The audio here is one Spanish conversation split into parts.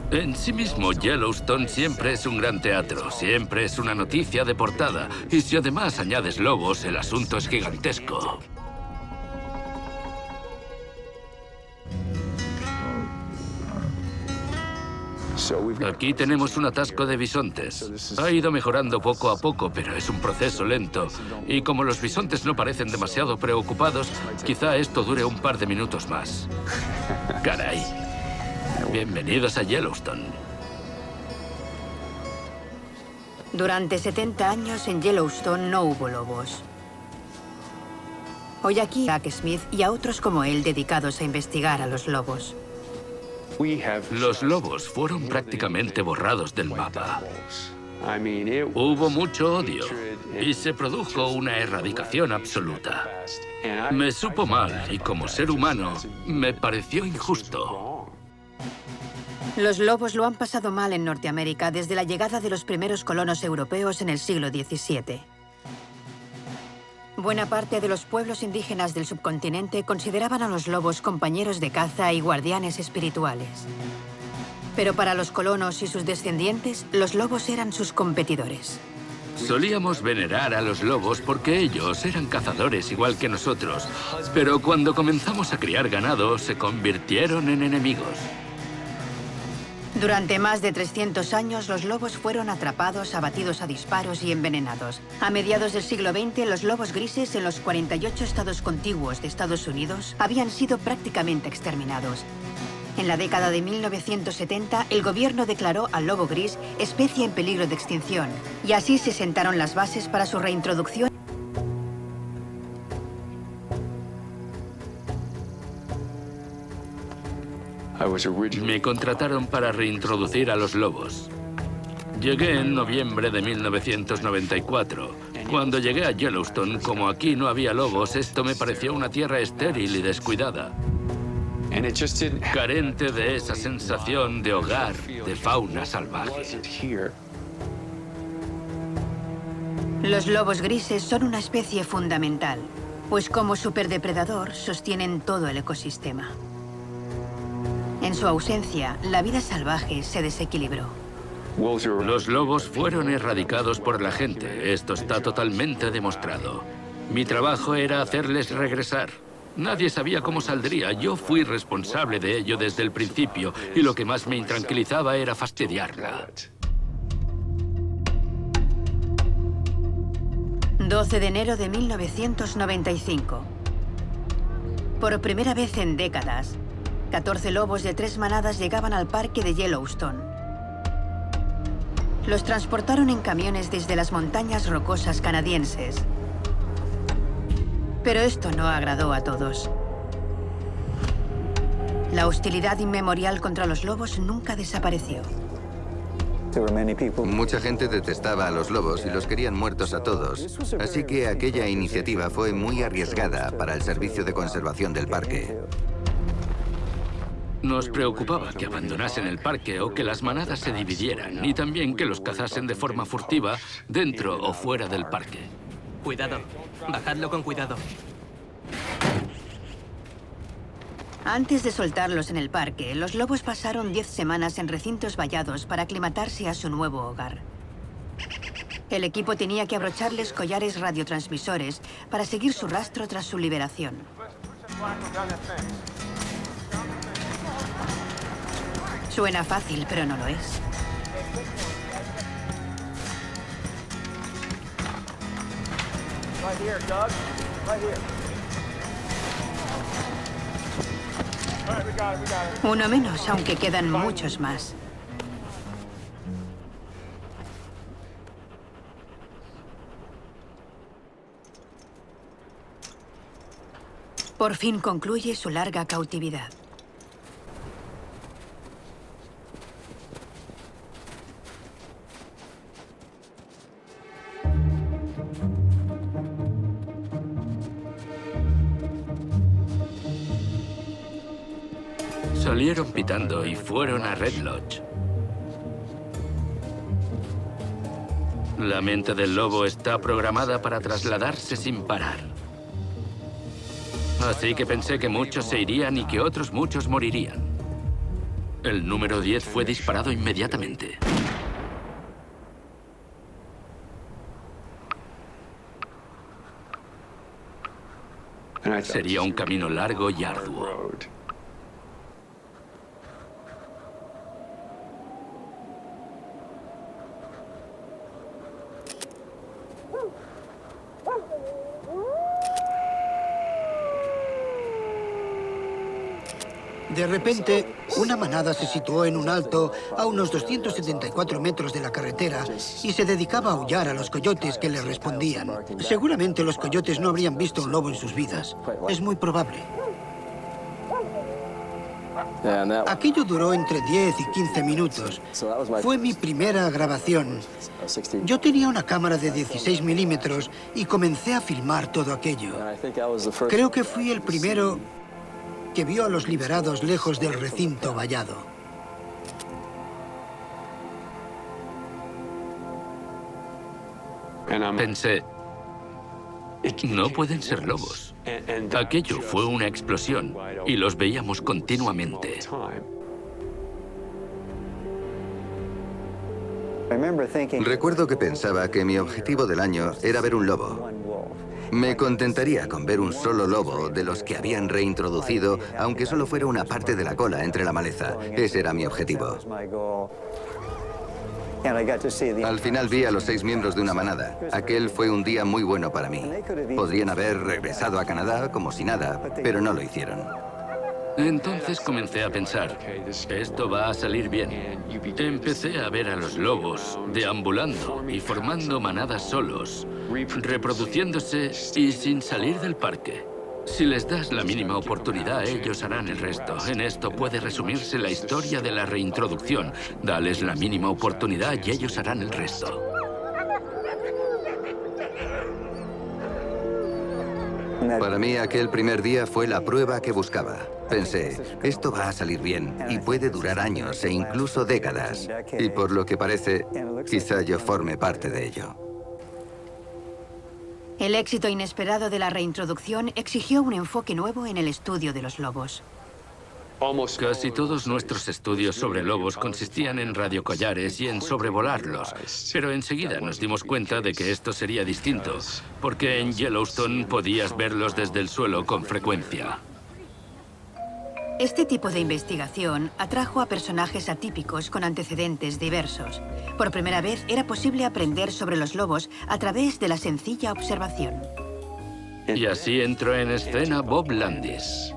En sí mismo, Yellowstone siempre es un gran teatro, siempre es una noticia de portada. Y si además añades lobos, el asunto es gigantesco. Aquí tenemos un atasco de bisontes. Ha ido mejorando poco a poco, pero es un proceso lento. Y como los bisontes no parecen demasiado preocupados, quizá esto dure un par de minutos más. Caray. Bienvenidos a Yellowstone. Durante 70 años en Yellowstone no hubo lobos. Hoy aquí a Jack Smith y a otros como él dedicados a investigar a los lobos. Los lobos fueron prácticamente borrados del mapa. Hubo mucho odio y se produjo una erradicación absoluta. Me supo mal y como ser humano me pareció injusto. Los lobos lo han pasado mal en Norteamérica desde la llegada de los primeros colonos europeos en el siglo XVII. Buena parte de los pueblos indígenas del subcontinente consideraban a los lobos compañeros de caza y guardianes espirituales. Pero para los colonos y sus descendientes, los lobos eran sus competidores. Solíamos venerar a los lobos porque ellos eran cazadores igual que nosotros. Pero cuando comenzamos a criar ganado, se convirtieron en enemigos. Durante más de 300 años, los lobos fueron atrapados, abatidos a disparos y envenenados. A mediados del siglo XX, los lobos grises en los 48 estados contiguos de Estados Unidos habían sido prácticamente exterminados. En la década de 1970, el gobierno declaró al lobo gris especie en peligro de extinción, y así se sentaron las bases para su reintroducción. Me contrataron para reintroducir a los lobos. Llegué en noviembre de 1994. Cuando llegué a Yellowstone, como aquí no había lobos, esto me pareció una tierra estéril y descuidada. Carente de esa sensación de hogar, de fauna salvaje. Los lobos grises son una especie fundamental, pues como superdepredador sostienen todo el ecosistema. En su ausencia, la vida salvaje se desequilibró. Los lobos fueron erradicados por la gente. Esto está totalmente demostrado. Mi trabajo era hacerles regresar. Nadie sabía cómo saldría. Yo fui responsable de ello desde el principio, y lo que más me intranquilizaba era fastidiarla. 12 de enero de 1995. Por primera vez en décadas, 14 lobos de 3 manadas llegaban al parque de Yellowstone. Los transportaron en camiones desde las montañas rocosas canadienses. Pero esto no agradó a todos. La hostilidad inmemorial contra los lobos nunca desapareció. Mucha gente detestaba a los lobos y los querían muertos a todos. Así que aquella iniciativa fue muy arriesgada para el servicio de conservación del parque. Nos preocupaba que abandonasen el parque o que las manadas se dividieran, y también que los cazasen de forma furtiva dentro o fuera del parque. Cuidado. Bajadlo con cuidado. Antes de soltarlos en el parque, los lobos pasaron 10 semanas en recintos vallados para aclimatarse a su nuevo hogar. El equipo tenía que abrocharles collares radiotransmisores para seguir su rastro tras su liberación. Suena fácil, pero no lo es. Uno menos, aunque quedan muchos más. Por fin concluye su larga cautividad. Salieron pitando y fueron a Red Lodge. La mente del lobo está programada para trasladarse sin parar. Así que pensé que muchos se irían y que otros muchos morirían. El número 10 fue disparado inmediatamente. Sería un camino largo y arduo. De repente, una manada se situó en un alto a unos 274 metros de la carretera y se dedicaba a aullar a los coyotes que le respondían. Seguramente los coyotes no habrían visto un lobo en sus vidas. Es muy probable. Aquello duró entre 10 y 15 minutos. Fue mi primera grabación. Yo tenía una cámara de 16 milímetros y comencé a filmar todo aquello. Creo que fui el primero que vio a los liberados lejos del recinto vallado. Pensé, no pueden ser lobos. Aquello fue una explosión y los veíamos continuamente. Recuerdo que pensaba que mi objetivo del año era ver un lobo. Me contentaría con ver un solo lobo de los que habían reintroducido, aunque solo fuera una parte de la cola entre la maleza. Ese era mi objetivo. Al final vi a los 6 miembros de una manada. Aquel fue un día muy bueno para mí. Podrían haber regresado a Canadá como si nada, pero no lo hicieron. Entonces comencé a pensar, esto va a salir bien. Empecé a ver a los lobos deambulando y formando manadas solos, reproduciéndose y sin salir del parque. Si les das la mínima oportunidad, ellos harán el resto. En esto puede resumirse la historia de la reintroducción. Dales la mínima oportunidad y ellos harán el resto. Para mí, aquel primer día fue la prueba que buscaba. Pensé, esto va a salir bien y puede durar años e incluso décadas. Y por lo que parece, quizá yo forme parte de ello. El éxito inesperado de la reintroducción exigió un enfoque nuevo en el estudio de los lobos. Casi todos nuestros estudios sobre lobos consistían en radiocollares y en sobrevolarlos, pero enseguida nos dimos cuenta de que esto sería distinto, porque en Yellowstone podías verlos desde el suelo con frecuencia. Este tipo de investigación atrajo a personajes atípicos con antecedentes diversos. Por primera vez era posible aprender sobre los lobos a través de la sencilla observación. Y así entró en escena Bob Landis.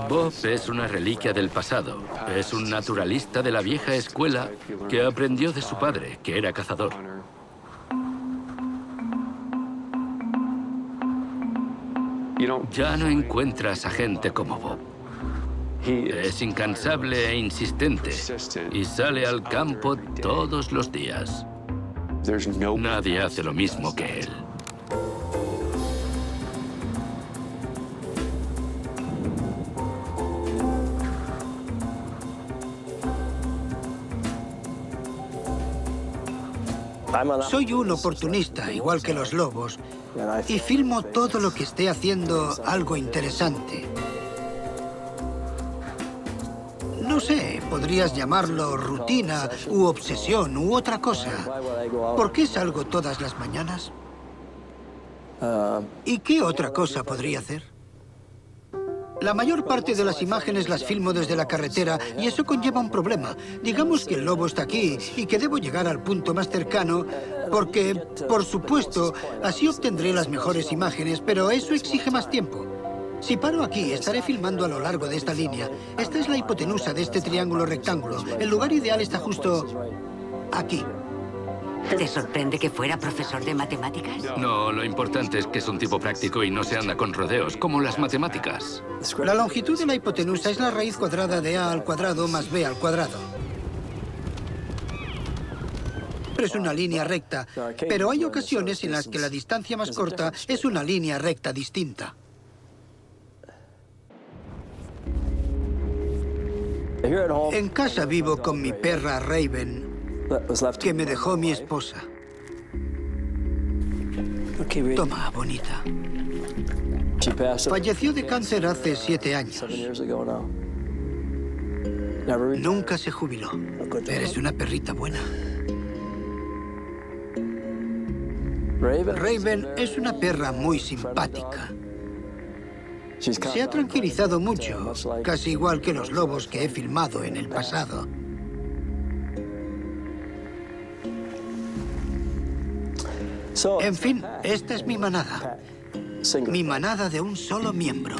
Bob es una reliquia del pasado. Es un naturalista de la vieja escuela que aprendió de su padre, que era cazador. Ya no encuentras a gente como Bob. Es incansable e insistente y sale al campo todos los días. Nadie hace lo mismo que él. Soy un oportunista, igual que los lobos, y filmo todo lo que esté haciendo algo interesante. No sé, podrías llamarlo rutina, u obsesión, u otra cosa. ¿Por qué salgo todas las mañanas? ¿Y qué otra cosa podría hacer? La mayor parte de las imágenes las filmo desde la carretera y eso conlleva un problema. Digamos que el lobo está aquí y que debo llegar al punto más cercano porque, por supuesto, así obtendré las mejores imágenes, pero eso exige más tiempo. Si paro aquí, estaré filmando a lo largo de esta línea. Esta es la hipotenusa de este triángulo rectángulo. El lugar ideal está justo aquí. ¿Te sorprende que fuera profesor de matemáticas? No, lo importante es que es un tipo práctico y no se anda con rodeos, como las matemáticas. La longitud de la hipotenusa es la raíz cuadrada de a al cuadrado más b al cuadrado. Es una línea recta, pero hay ocasiones en las que la distancia más corta es una línea recta distinta. En casa vivo con mi perra Raven, que me dejó mi esposa. Toma, bonita. Falleció de cáncer hace 7 años. Nunca se jubiló. Eres una perrita buena. Raven es una perra muy simpática. Se ha tranquilizado mucho, casi igual que los lobos que he filmado en el pasado. En fin, esta es mi manada. Mi manada de un solo miembro.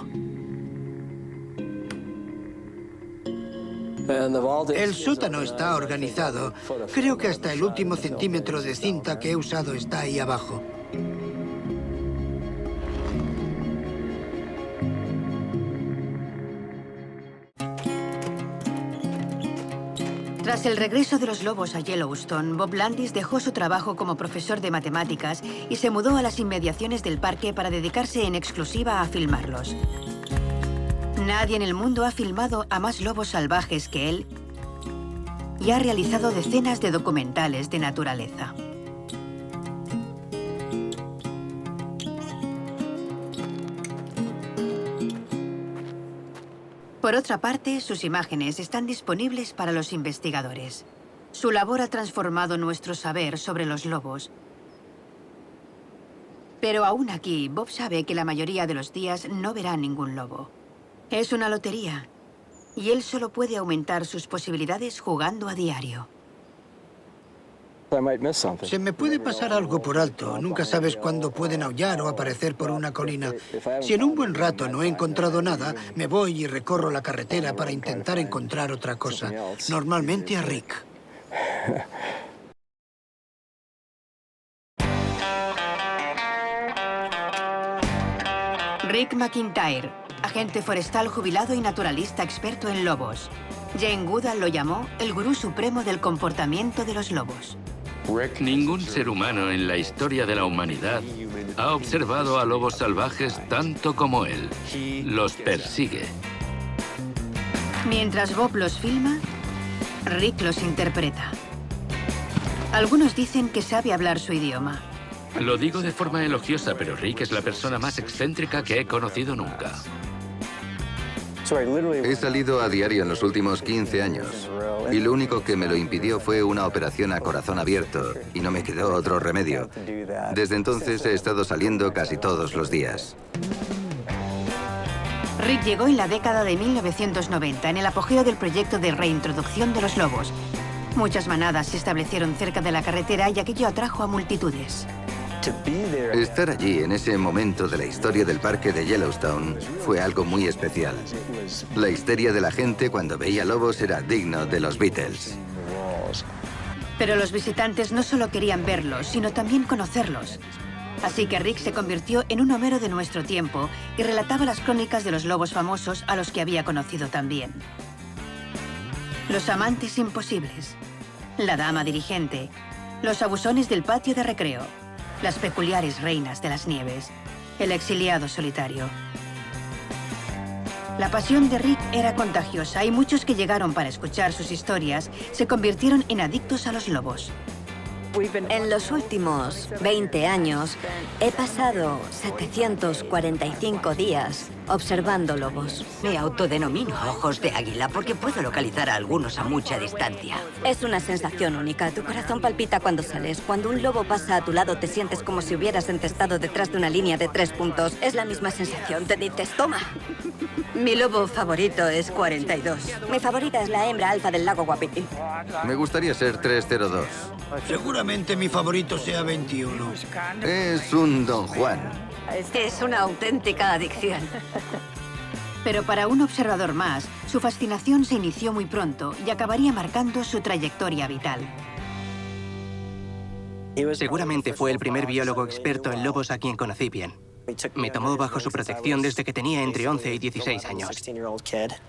El sótano está organizado. Creo que hasta el último centímetro de cinta que he usado está ahí abajo. Tras el regreso de los lobos a Yellowstone, Bob Landis dejó su trabajo como profesor de matemáticas y se mudó a las inmediaciones del parque para dedicarse en exclusiva a filmarlos. Nadie en el mundo ha filmado a más lobos salvajes que él y ha realizado decenas de documentales de naturaleza. Por otra parte, sus imágenes están disponibles para los investigadores. Su labor ha transformado nuestro saber sobre los lobos. Pero aún aquí, Bob sabe que la mayoría de los días no verá ningún lobo. Es una lotería, y él solo puede aumentar sus posibilidades jugando a diario. Se me puede pasar algo por alto. Nunca sabes cuándo pueden aullar o aparecer por una colina. Si en un buen rato no he encontrado nada, me voy y recorro la carretera para intentar encontrar otra cosa. Normalmente a Rick. Rick McIntyre, agente forestal jubilado y naturalista experto en lobos. Jane Goodall lo llamó el gurú supremo del comportamiento de los lobos. Ningún ser humano en la historia de la humanidad ha observado a lobos salvajes tanto como él. Los persigue. Mientras Bob los filma, Rick los interpreta. Algunos dicen que sabe hablar su idioma. Lo digo de forma elogiosa, pero Rick es la persona más excéntrica que he conocido nunca. He salido a diario en los últimos 15 años. Y lo único que me lo impidió fue una operación a corazón abierto. Y no me quedó otro remedio. Desde entonces he estado saliendo casi todos los días. Rick llegó en la década de 1990, en el apogeo del proyecto de reintroducción de los lobos. Muchas manadas se establecieron cerca de la carretera y aquello atrajo a multitudes. Estar allí en ese momento de la historia del parque de Yellowstone fue algo muy especial. La histeria de la gente cuando veía lobos era digno de los Beatles. Pero los visitantes no solo querían verlos, sino también conocerlos. Así que Rick se convirtió en un Homero de nuestro tiempo y relataba las crónicas de los lobos famosos a los que había conocido también. Los amantes imposibles, la dama dirigente, los abusones del patio de recreo, las peculiares reinas de las nieves, el exiliado solitario. La pasión de Rick era contagiosa y muchos que llegaron para escuchar sus historias se convirtieron en adictos a los lobos. En los últimos 20 años he pasado 745 días observando lobos. Me autodenomino ojos de águila porque puedo localizar a algunos a mucha distancia. Es una sensación única. Tu corazón palpita cuando sales. Cuando un lobo pasa a tu lado te sientes como si hubieras encestado detrás de una línea de 3 puntos. Es la misma sensación. Te dices, toma. Mi lobo favorito es 42. Mi favorita es la hembra alfa del lago Wapiti. Me gustaría ser 302. Seguramente mi favorito sea 21. Es un Don Juan. Es una auténtica adicción. Pero para un observador más, su fascinación se inició muy pronto y acabaría marcando su trayectoria vital. Seguramente fue el primer biólogo experto en lobos a quien conocí bien. Me tomó bajo su protección desde que tenía entre 11 y 16 años.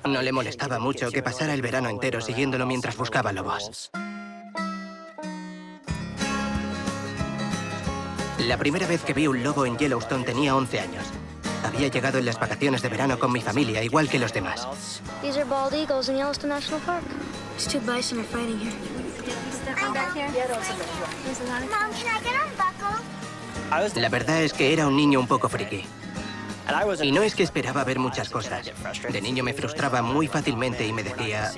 No le molestaba mucho que pasara el verano entero siguiéndolo mientras buscaba lobos. La primera vez que vi un lobo en Yellowstone tenía 11 años. Había llegado en las vacaciones de verano con mi familia, igual que los demás. These are bald eagles in Yellowstone National Park. These two bison are fighting here. Mom, can I get unbuckled? La verdad es que era un niño un poco friki. Y no es que esperaba ver muchas cosas. De niño me frustraba muy fácilmente y me decía,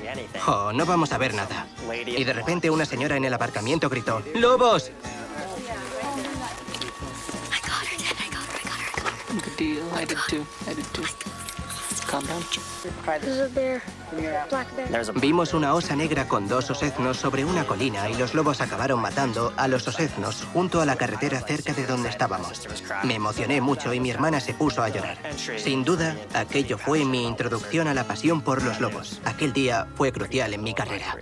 oh, no vamos a ver nada. Y de repente una señora en el aparcamiento gritó, ¡lobos! There's a bear. Black bear. Vimos una osa negra con 2 oseznos sobre una colina y los lobos acabaron matando a los oseznos junto a la carretera cerca de donde estábamos. Me emocioné mucho y mi hermana se puso a llorar. Sin duda, aquello fue mi introducción a la pasión por los lobos. Aquel día fue crucial en mi carrera.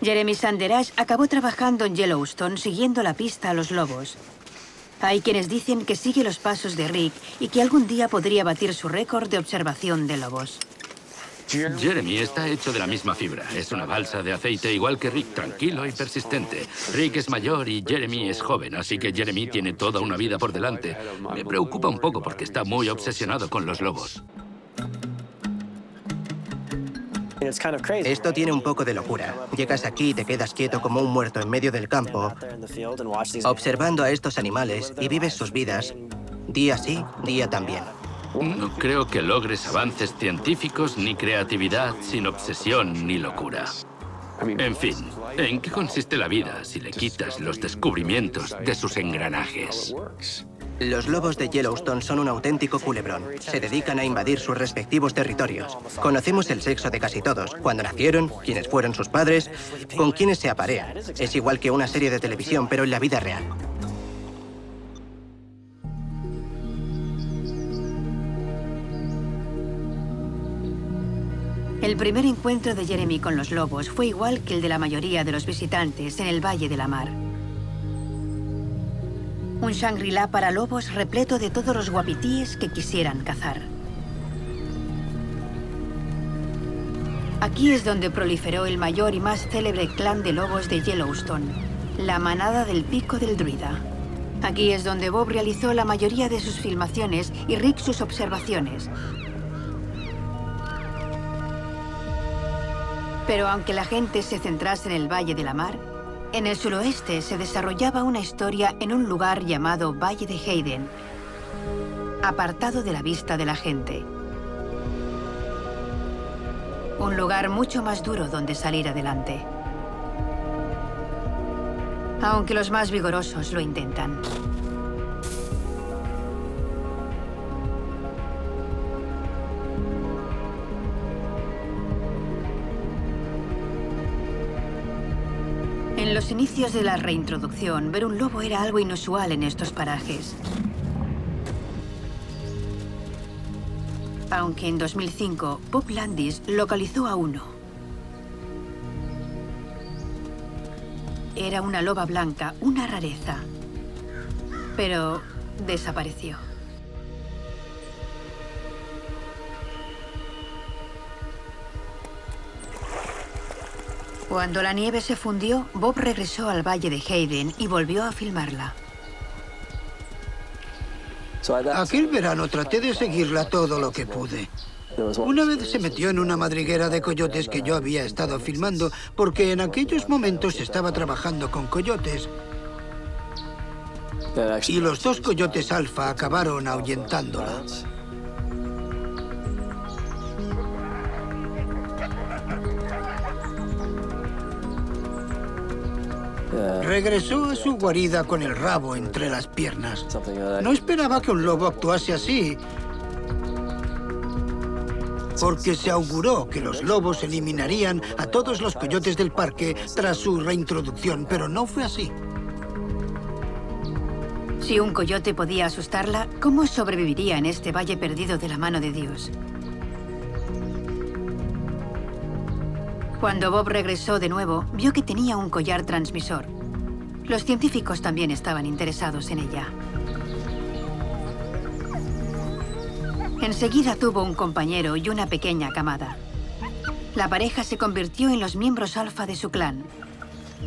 Jeremy Sanderash acabó trabajando en Yellowstone siguiendo la pista a los lobos. Hay quienes dicen que sigue los pasos de Rick y que algún día podría batir su récord de observación de lobos. Jeremy está hecho de la misma fibra. Es una balsa de aceite igual que Rick, tranquilo y persistente. Rick es mayor y Jeremy es joven, así que Jeremy tiene toda una vida por delante. Me preocupa un poco porque está muy obsesionado con los lobos. Esto tiene un poco de locura. Llegas aquí y te quedas quieto como un muerto en medio del campo, observando a estos animales y vives sus vidas, día sí, día también. No creo que logres avances científicos ni creatividad sin obsesión ni locura. En fin, ¿en qué consiste la vida si le quitas los descubrimientos de sus engranajes? Los lobos de Yellowstone son un auténtico culebrón. Se dedican a invadir sus respectivos territorios. Conocemos el sexo de casi todos, cuándo nacieron, quiénes fueron sus padres, con quiénes se aparean. Es igual que una serie de televisión, pero en la vida real. El primer encuentro de Jeremy con los lobos fue igual que el de la mayoría de los visitantes en el Valle de la Mar. Un Shangri-La para lobos repleto de todos los guapitíes que quisieran cazar. Aquí es donde proliferó el mayor y más célebre clan de lobos de Yellowstone, la manada del Pico del Druida. Aquí es donde Bob realizó la mayoría de sus filmaciones y Rick sus observaciones. Pero aunque la gente se centrase en el Valle de la Mar, en el suroeste se desarrollaba una historia en un lugar llamado Valle de Hayden, apartado de la vista de la gente. Un lugar mucho más duro donde salir adelante. Aunque los más vigorosos lo intentan. En los inicios de la reintroducción, ver un lobo era algo inusual en estos parajes. Aunque en 2005, Bob Landis localizó a uno. Era una loba blanca, una rareza. Pero desapareció. Cuando la nieve se fundió, Bob regresó al Valle de Hayden y volvió a filmarla. Aquel verano traté de seguirla todo lo que pude. Una vez se metió en una madriguera de coyotes que yo había estado filmando porque en aquellos momentos estaba trabajando con coyotes. Y los 2 coyotes alfa acabaron ahuyentándola. Regresó a su guarida con el rabo entre las piernas. No esperaba que un lobo actuase así, porque se auguró que los lobos eliminarían a todos los coyotes del parque tras su reintroducción, pero no fue así. Si un coyote podía asustarla, ¿cómo sobreviviría en este valle perdido de la mano de Dios? Cuando Bob regresó de nuevo, vio que tenía un collar transmisor. Los científicos también estaban interesados en ella. Enseguida tuvo un compañero y una pequeña camada. La pareja se convirtió en los miembros alfa de su clan.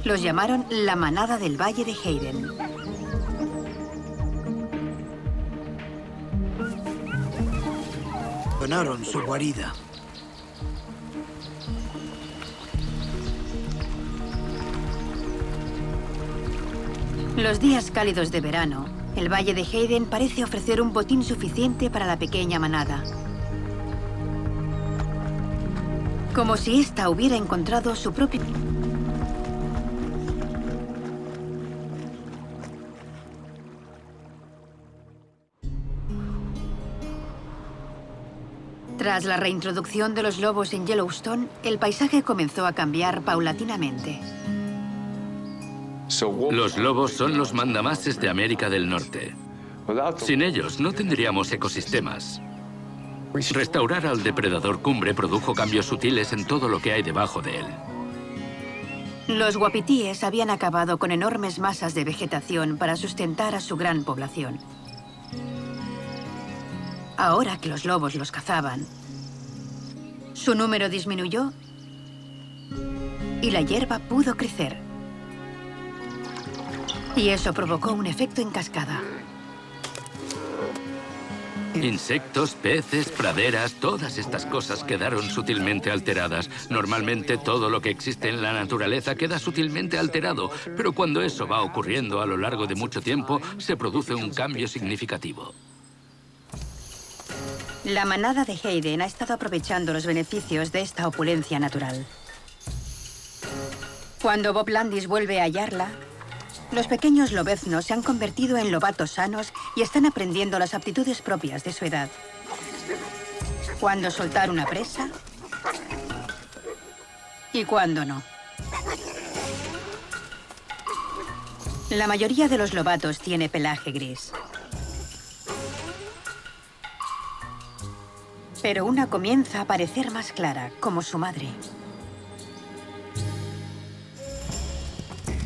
Los llamaron la manada del Valle de Hayden. abandonaron su guarida. Los días cálidos de verano, el Valle de Hayden parece ofrecer un botín suficiente para la pequeña manada. Como si ésta hubiera encontrado su propio... Tras la reintroducción de los lobos en Yellowstone, el paisaje comenzó a cambiar paulatinamente. Los lobos son los mandamases de América del Norte. Sin ellos no tendríamos ecosistemas. Restaurar al depredador cumbre produjo cambios sutiles en todo lo que hay debajo de él. Los wapitíes habían acabado con enormes masas de vegetación para sustentar a su gran población. Ahora que los lobos los cazaban, su número disminuyó y la hierba pudo crecer. Y eso provocó un efecto en cascada. Insectos, peces, praderas, todas estas cosas quedaron sutilmente alteradas. Normalmente todo lo que existe en la naturaleza queda sutilmente alterado, pero cuando eso va ocurriendo a lo largo de mucho tiempo, se produce un cambio significativo. La manada de Hayden ha estado aprovechando los beneficios de esta opulencia natural. Cuando Bob Landis vuelve a hallarla, los pequeños lobeznos se han convertido en lobatos sanos y están aprendiendo las aptitudes propias de su edad. Cuándo soltar una presa y cuándo no. La mayoría de los lobatos tiene pelaje gris. Pero una comienza a parecer más clara, como su madre.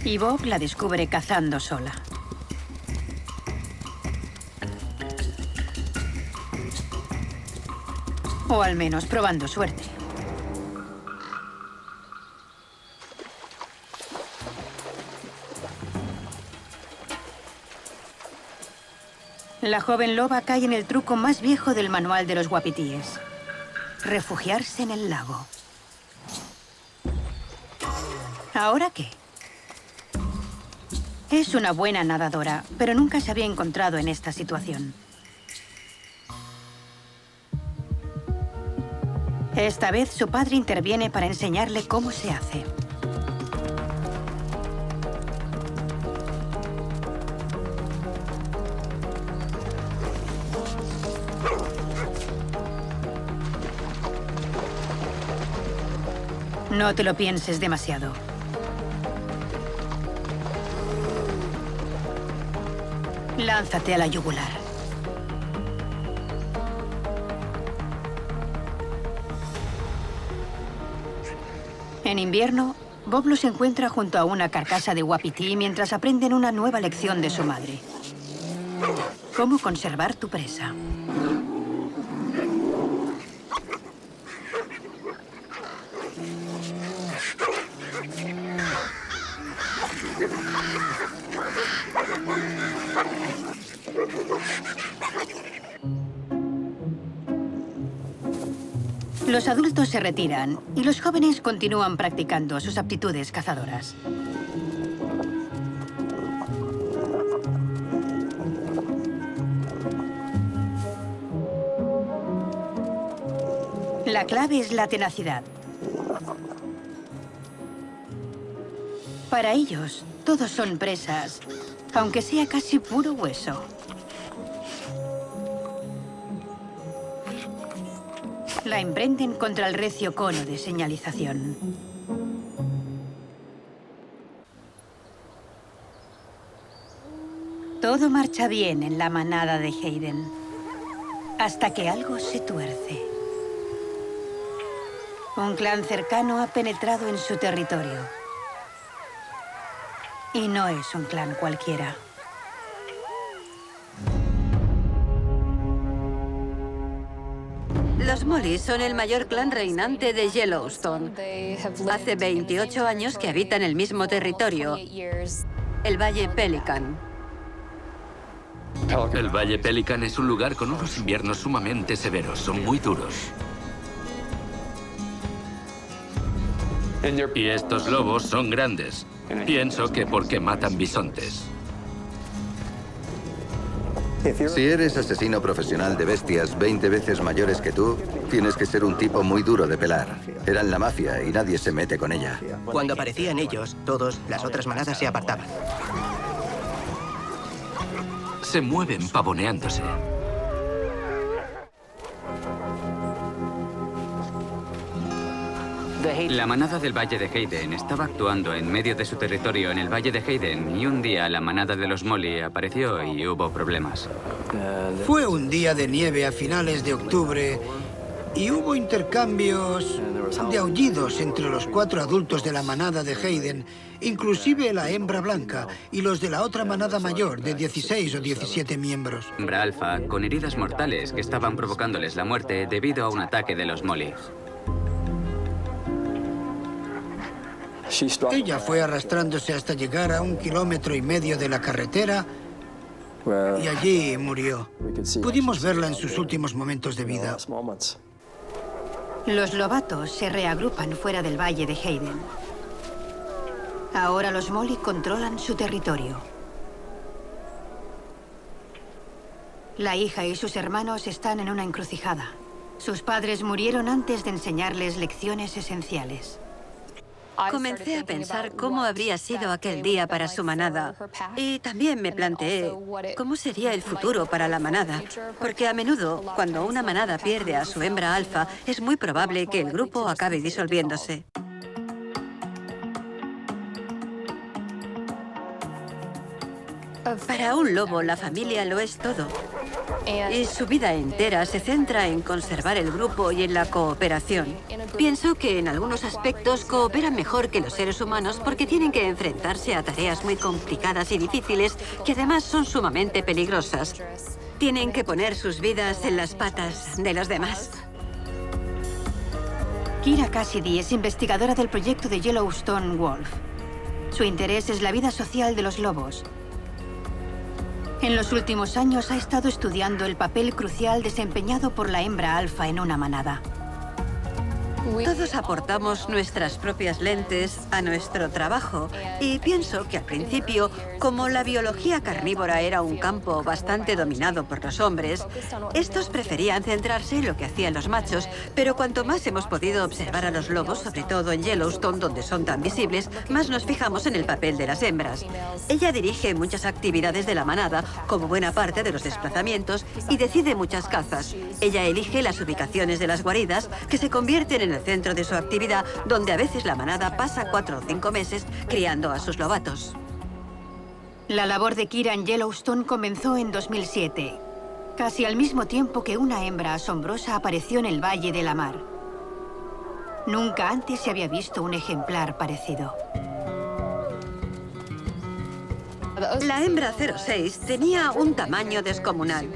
Y Bob la descubre cazando sola. O al menos probando suerte. La joven loba cae en el truco más viejo del manual de los wapitíes: refugiarse en el lago. ¿Ahora qué? Es una buena nadadora, pero nunca se había encontrado en esta situación. Esta vez su padre interviene para enseñarle cómo se hace. No te lo pienses demasiado. Lánzate a la yugular. En invierno, Bob los encuentra junto a una carcasa de wapití mientras aprenden una nueva lección de su madre: cómo conservar tu presa. Los adultos se retiran y los jóvenes continúan practicando sus aptitudes cazadoras. La clave es la tenacidad. Para ellos, todos son presas, aunque sea casi puro hueso. La emprenden contra el recio cono de señalización. Todo marcha bien en la manada de Hayden, hasta que algo se tuerce. Un clan cercano ha penetrado en su territorio. Y no es un clan cualquiera. Los Mollies son el mayor clan reinante de Yellowstone. Hace 28 años que habitan el mismo territorio, el Valle Pelican. El Valle Pelican es un lugar con unos inviernos sumamente severos, son muy duros. Y estos lobos son grandes. Pienso que porque matan bisontes. Si eres asesino profesional de bestias 20 veces mayores que tú, tienes que ser un tipo muy duro de pelar. Eran la mafia y nadie se mete con ella. Cuando aparecían ellos, las otras manadas se apartaban. Se mueven pavoneándose. La manada del Valle de Hayden estaba actuando en medio de su territorio en el Valle de Hayden y un día la manada de los Molly apareció y hubo problemas. Fue un día de nieve a finales de octubre y hubo intercambios de aullidos entre los 4 adultos de la manada de Hayden, inclusive la hembra blanca y los de la otra manada mayor de 16 o 17 miembros. Hembra alfa con heridas mortales que estaban provocándoles la muerte debido a un ataque de los Molly. Ella fue arrastrándose hasta llegar a 1,5 kilómetros de la carretera y allí murió. Pudimos verla en sus últimos momentos de vida. Los lobatos se reagrupan fuera del Valle de Hayden. Ahora los Molly controlan su territorio. La hija y sus hermanos están en una encrucijada. Sus padres murieron antes de enseñarles lecciones esenciales. Comencé a pensar cómo habría sido aquel día para su manada. Y también me planteé cómo sería el futuro para la manada. Porque a menudo, cuando una manada pierde a su hembra alfa, es muy probable que el grupo acabe disolviéndose. Para un lobo, la familia lo es todo. Y su vida entera se centra en conservar el grupo y en la cooperación. Pienso que en algunos aspectos cooperan mejor que los seres humanos porque tienen que enfrentarse a tareas muy complicadas y difíciles que además son sumamente peligrosas. Tienen que poner sus vidas en las patas de los demás. Kira Cassidy es investigadora del proyecto de Yellowstone Wolf. Su interés es la vida social de los lobos. En los últimos años ha estado estudiando el papel crucial desempeñado por la hembra alfa en una manada. Todos aportamos nuestras propias lentes a nuestro trabajo y pienso que al principio, como la biología carnívora era un campo bastante dominado por los hombres, estos preferían centrarse en lo que hacían los machos, pero cuanto más hemos podido observar a los lobos, sobre todo en Yellowstone, donde son tan visibles, más nos fijamos en el papel de las hembras. Ella dirige muchas actividades de la manada, como buena parte de los desplazamientos, y decide muchas cazas. Ella elige las ubicaciones de las guaridas, que se convierten en el centro de su actividad, donde a veces la manada pasa 4 o 5 meses criando a sus lobatos. La labor de Kira en Yellowstone comenzó en 2007, casi al mismo tiempo que una hembra asombrosa apareció en el Valle de la Mar. Nunca antes se había visto un ejemplar parecido. La hembra 06 tenía un tamaño descomunal.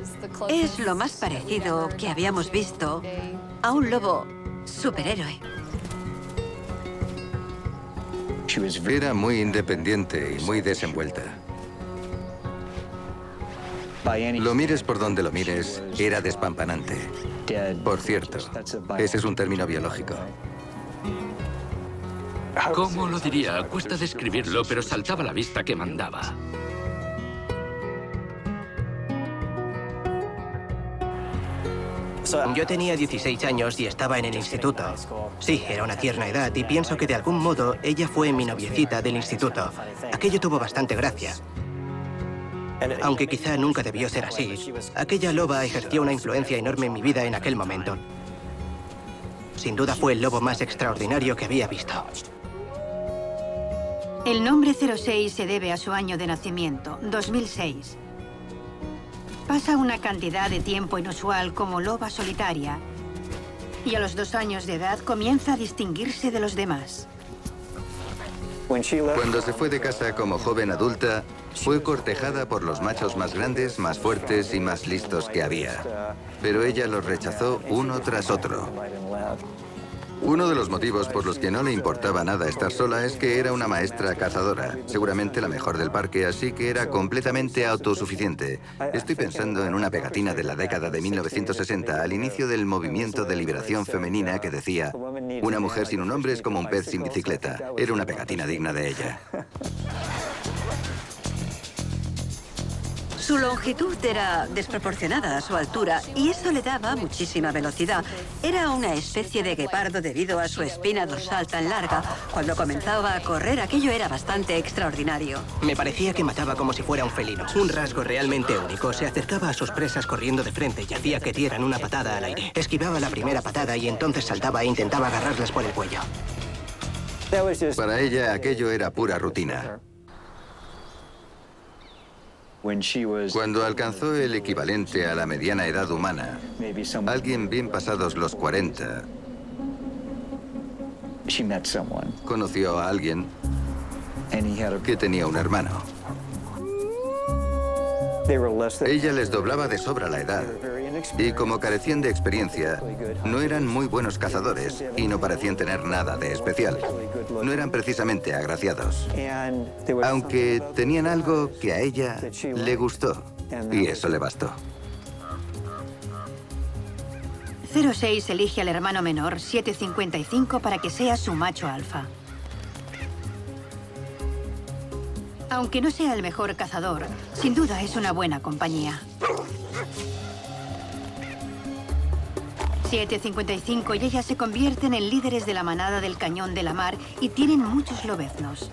Es lo más parecido que habíamos visto a un lobo superhéroe. Era muy independiente y muy desenvuelta. Lo mires por donde lo mires, era despampanante. Por cierto, ese es un término biológico. ¿Cómo lo diría? Cuesta describirlo, pero saltaba a la vista que mandaba. Yo tenía 16 años y estaba en el instituto. Sí, era una tierna edad y pienso que de algún modo ella fue mi noviecita del instituto. Aquello tuvo bastante gracia. Aunque quizá nunca debió ser así, aquella loba ejerció una influencia enorme en mi vida en aquel momento. Sin duda fue el lobo más extraordinario que había visto. El nombre 06 se debe a su año de nacimiento, 2006. Pasa una cantidad de tiempo inusual como loba solitaria y a los 2 años de edad comienza a distinguirse de los demás. Cuando se fue de casa como joven adulta, fue cortejada por los machos más grandes, más fuertes y más listos que había. Pero ella los rechazó uno tras otro. Uno de los motivos por los que no le importaba nada estar sola es que era una maestra cazadora, seguramente la mejor del parque, así que era completamente autosuficiente. Estoy pensando en una pegatina de la década de 1960, al inicio del movimiento de liberación femenina, que decía: una mujer sin un hombre es como un pez sin bicicleta. Era una pegatina digna de ella. Su longitud era desproporcionada a su altura y eso le daba muchísima velocidad. Era una especie de guepardo debido a su espina dorsal tan larga. Cuando comenzaba a correr, aquello era bastante extraordinario. Me parecía que mataba como si fuera un felino. Un rasgo realmente único. Se acercaba a sus presas corriendo de frente y hacía que dieran una patada al aire. Esquivaba la primera patada y entonces saltaba e intentaba agarrarlas por el cuello. Para ella, aquello era pura rutina. Cuando alcanzó el equivalente a la mediana edad humana, alguien bien pasados los 40, conoció a alguien que tenía un hermano. Ella les doblaba de sobra la edad, y como carecían de experiencia, no eran muy buenos cazadores y no parecían tener nada de especial. No eran precisamente agraciados, aunque tenían algo que a ella le gustó, y eso le bastó. 06 elige al hermano menor, 755, para que sea su macho alfa. Aunque no sea el mejor cazador, sin duda es una buena compañía. 755 y ella se convierten en líderes de la manada del Cañón de la Mar y tienen muchos lobeznos.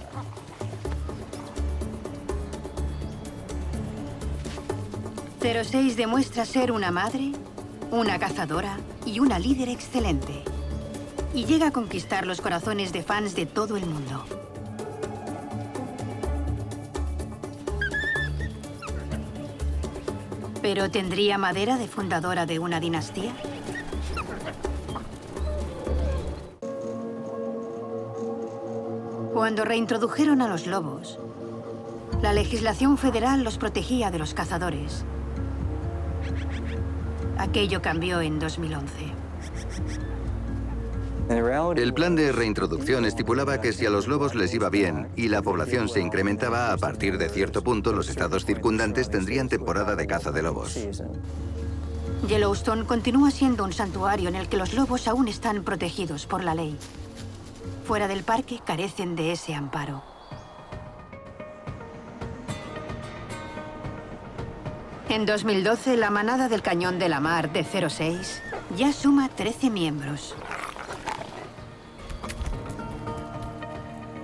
...06 demuestra ser una madre, una cazadora y una líder excelente. Y llega a conquistar los corazones de fans de todo el mundo. ¿Pero tendría madera de fundadora de una dinastía? Cuando reintrodujeron a los lobos, la legislación federal los protegía de los cazadores. Aquello cambió en 2011. El plan de reintroducción estipulaba que si a los lobos les iba bien y la población se incrementaba, a partir de cierto punto los estados circundantes tendrían temporada de caza de lobos. Yellowstone continúa siendo un santuario en el que los lobos aún están protegidos por la ley. Fuera del parque carecen de ese amparo. En 2012, la manada del Cañón de la Mar de 06 ya suma 13 miembros.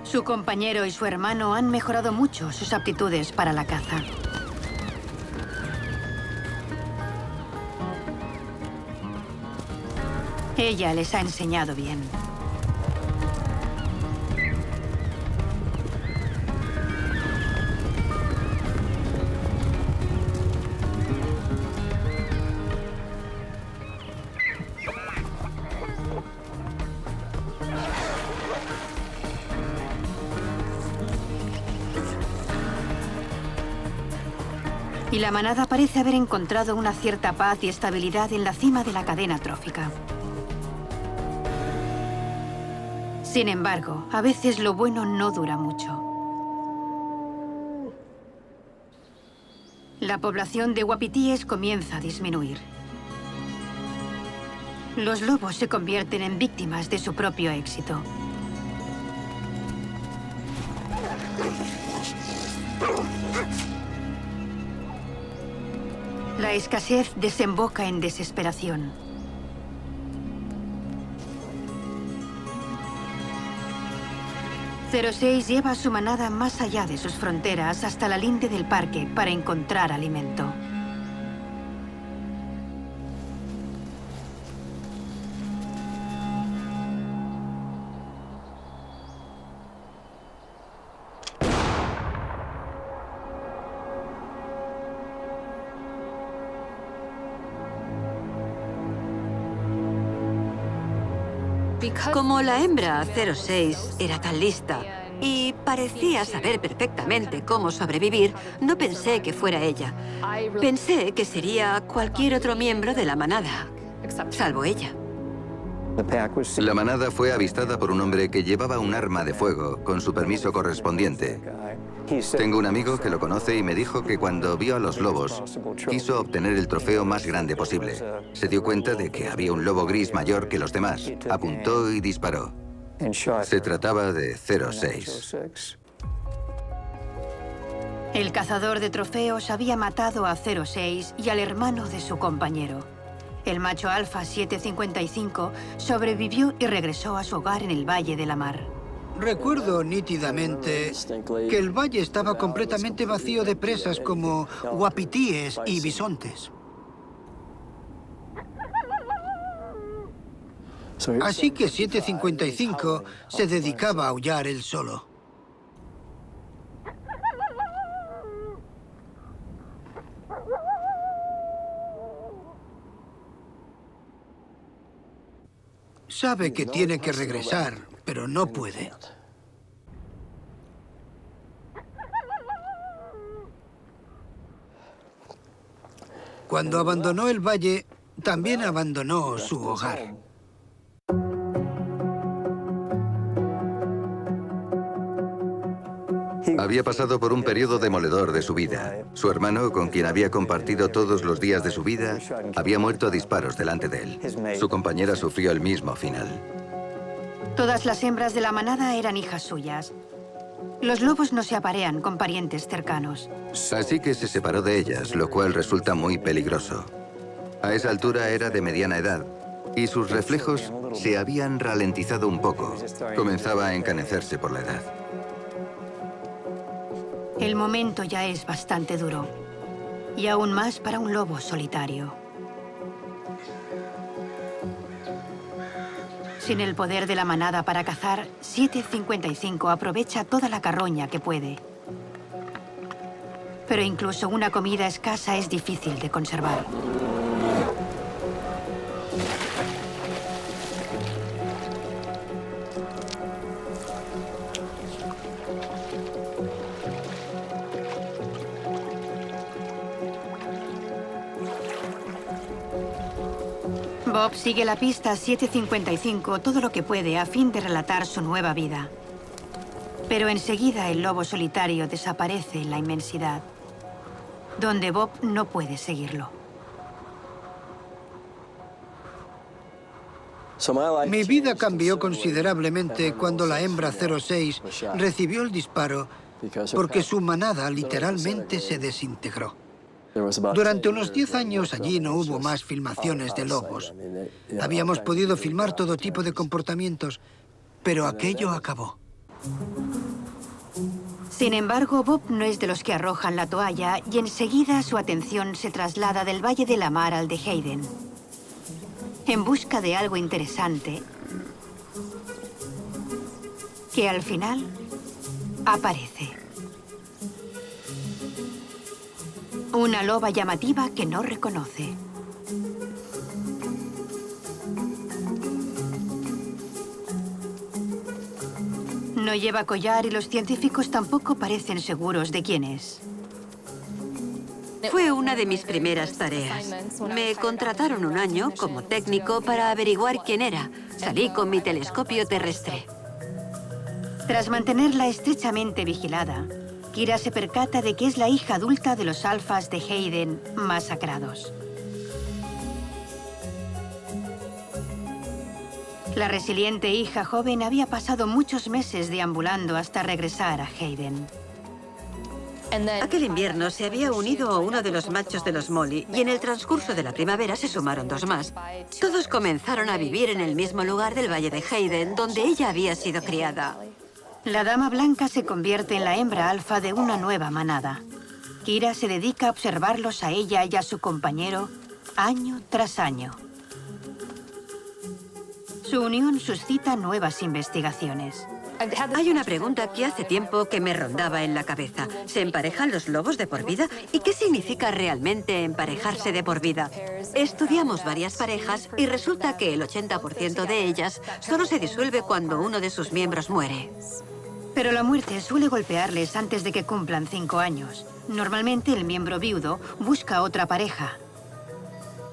Su compañero y su hermano han mejorado mucho sus aptitudes para la caza. Ella les ha enseñado bien. Y la manada parece haber encontrado una cierta paz y estabilidad en la cima de la cadena trófica. Sin embargo, a veces lo bueno no dura mucho. La población de guapitíes comienza a disminuir. Los lobos se convierten en víctimas de su propio éxito. La escasez desemboca en desesperación. ...06 lleva a su manada más allá de sus fronteras hasta la linde del parque para encontrar alimento. Como la hembra 06 era tan lista y parecía saber perfectamente cómo sobrevivir, no pensé que fuera ella. Pensé que sería cualquier otro miembro de la manada, salvo ella. La manada fue avistada por un hombre que llevaba un arma de fuego con su permiso correspondiente. Tengo un amigo que lo conoce y me dijo que cuando vio a los lobos, quiso obtener el trofeo más grande posible. Se dio cuenta de que había un lobo gris mayor que los demás. Apuntó y disparó. Se trataba de 06. El cazador de trofeos había matado a 06 y al hermano de su compañero. El macho alfa 755 sobrevivió y regresó a su hogar en el Valle de la Mar. Recuerdo nítidamente que el valle estaba completamente vacío de presas como guapitíes y bisontes. Así que 755 se dedicaba a aullar él solo. Sabe que tiene que regresar, pero no puede. Cuando abandonó el valle, también abandonó su hogar. Había pasado por un periodo demoledor de su vida. Su hermano, con quien había compartido todos los días de su vida, había muerto a disparos delante de él. Su compañera sufrió el mismo final. Todas las hembras de la manada eran hijas suyas. Los lobos no se aparean con parientes cercanos. Así que se separó de ellas, lo cual resulta muy peligroso. A esa altura era de mediana edad y sus reflejos se habían ralentizado un poco. Comenzaba a encanecerse por la edad. El momento ya es bastante duro, y aún más para un lobo solitario. Sin el poder de la manada para cazar, 755 aprovecha toda la carroña que puede. Pero incluso una comida escasa es difícil de conservar. Bob sigue la pista 755 todo lo que puede a fin de relatar su nueva vida. Pero enseguida el lobo solitario desaparece en la inmensidad, donde Bob no puede seguirlo. Mi vida cambió considerablemente cuando la hembra 06 recibió el disparo porque su manada literalmente se desintegró. Durante unos 10 años allí no hubo más filmaciones de lobos. Habíamos podido filmar todo tipo de comportamientos, pero aquello acabó. Sin embargo, Bob no es de los que arrojan la toalla y enseguida su atención se traslada del Valle de la Mar al de Hayden, en busca de algo interesante que al final aparece. Una loba llamativa que no reconoce. No lleva collar y los científicos tampoco parecen seguros de quién es. Fue una de mis primeras tareas. Me contrataron un año como técnico para averiguar quién era. Salí con mi telescopio terrestre. Tras mantenerla estrechamente vigilada, Kira se percata de que es la hija adulta de los alfas de Hayden masacrados. La resiliente hija joven había pasado muchos meses deambulando hasta regresar a Hayden. Aquel invierno se había unido a uno de los machos de los Molly y en el transcurso de la primavera se sumaron 2 más. Todos comenzaron a vivir en el mismo lugar del Valle de Hayden, donde ella había sido criada. La dama blanca se convierte en la hembra alfa de una nueva manada. Kira se dedica a observarlos a ella y a su compañero año tras año. Su unión suscita nuevas investigaciones. Hay una pregunta que hace tiempo que me rondaba en la cabeza. ¿Se emparejan los lobos de por vida? ¿Y qué significa realmente emparejarse de por vida? Estudiamos varias parejas y resulta que el 80% de ellas solo se disuelve cuando uno de sus miembros muere. Pero la muerte suele golpearles antes de que cumplan 5 años. Normalmente el miembro viudo busca otra pareja.